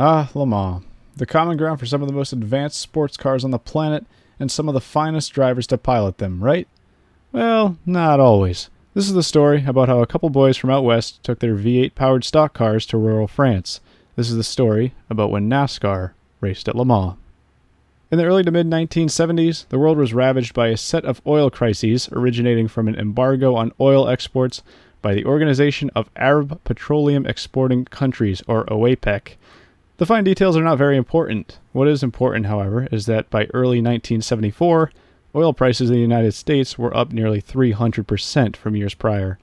Ah, Le Mans. The common ground for some of the most advanced sports cars on the planet and some of the finest drivers to pilot them, right? Well, not always. This is the story about how a couple boys from out west took their V8 powered stock cars to rural France. This is the story about when NASCAR raced at Le Mans. In the early to mid-1970s, the world was ravaged by a set of oil crises originating from an embargo on oil exports by the Organization of Arab Petroleum Exporting Countries, or OAPEC. The fine details are not very important. What is important, however, is that by early 1974, oil prices in the United States were up nearly 300% from years prior.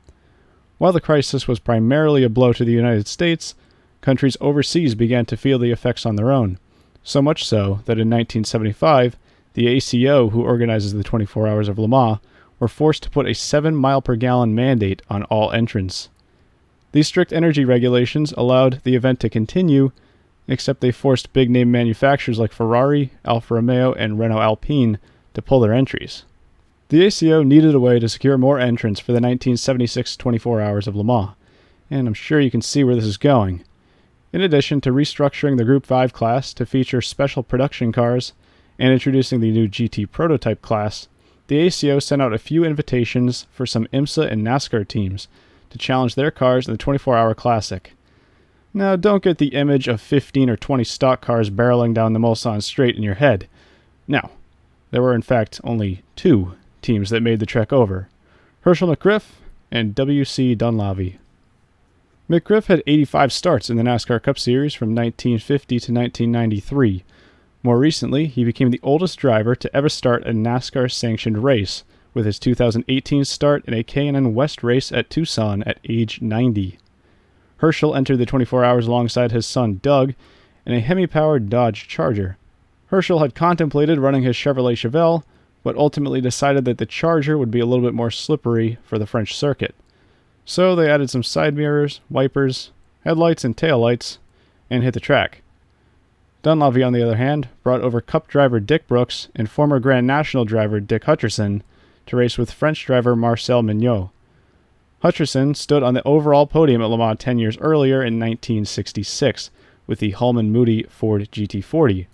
While the crisis was primarily a blow to the United States, countries overseas began to feel the effects on their own. So much so that in 1975, the ACO, who organizes the 24 Hours of Le Mans, were forced to put a 7-mile-per-gallon mandate on all entrants. These strict energy regulations allowed the event to continue, except they forced big-name manufacturers like Ferrari, Alfa Romeo, and Renault Alpine to pull their entries. The ACO needed a way to secure more entrants for the 1976 24 Hours of Le Mans, and I'm sure you can see where this is going. In addition to restructuring the Group 5 class to feature special production cars and introducing the new GT prototype class, the ACO sent out a few invitations for some IMSA and NASCAR teams to challenge their cars in the 24-hour classic. Now, don't get the image of 15 or 20 stock cars barreling down the Mulsanne Straight in your head. No, there were in fact only 2 teams that made the trek over, Hershel McGriff and W.C. Donlavey. McGriff had 85 starts in the NASCAR Cup Series from 1950 to 1993. More recently, he became the oldest driver to ever start a NASCAR-sanctioned race, with his 2018 start in a K&N West race at Tucson at age 90. Hershel entered the 24 Hours alongside his son Doug in a Hemi-powered Dodge Charger. Hershel had contemplated running his Chevrolet Chevelle, but ultimately decided that the Charger would be a little bit more slippery for the French circuit. So they added some side mirrors, wipers, headlights, and taillights, and hit the track. Donlavey, on the other hand, brought over Cup driver Dick Brooks and former Grand National driver Dick Hutcherson to race with French driver Marcel Mignot. Hutcherson stood on the overall podium at Le Mans 10 years earlier in 1966 with the Hulman Moody Ford GT40.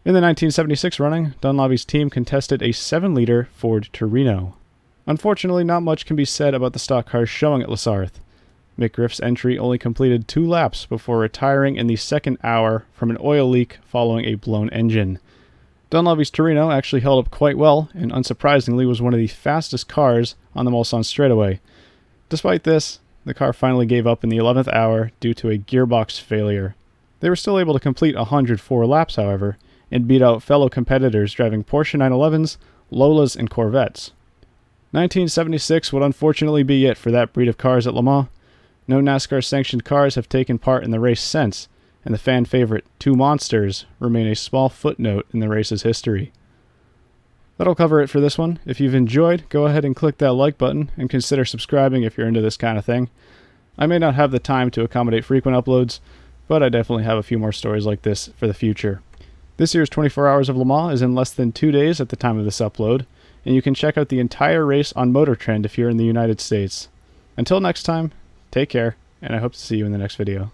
In the 1976 running, Donlavey's team contested a 7-liter Ford Torino. Unfortunately, not much can be said about the stock cars showing at Sarthe. McGriff's entry only completed 2 laps before retiring in the second hour from an oil leak following a blown engine. Donlavey's Torino actually held up quite well and unsurprisingly was one of the fastest cars on the Mulsanne straightaway. Despite this, the car finally gave up in the 11th hour due to a gearbox failure. They were still able to complete 104 laps, however, and beat out fellow competitors driving Porsche 911s, Lolas, and Corvettes. 1976 would unfortunately be it for that breed of cars at Le Mans. No NASCAR-sanctioned cars have taken part in the race since, and the fan favorite 2 Monsters remain a small footnote in the race's history. That'll cover it for this one. If you've enjoyed, go ahead and click that like button and consider subscribing if you're into this kind of thing. I may not have the time to accommodate frequent uploads, but I definitely have a few more stories like this for the future. This year's 24 Hours of Le Mans is in less than 2 days at the time of this upload, and you can check out the entire race on Motor Trend if you're in the United States. Until next time, take care, and I hope to see you in the next video.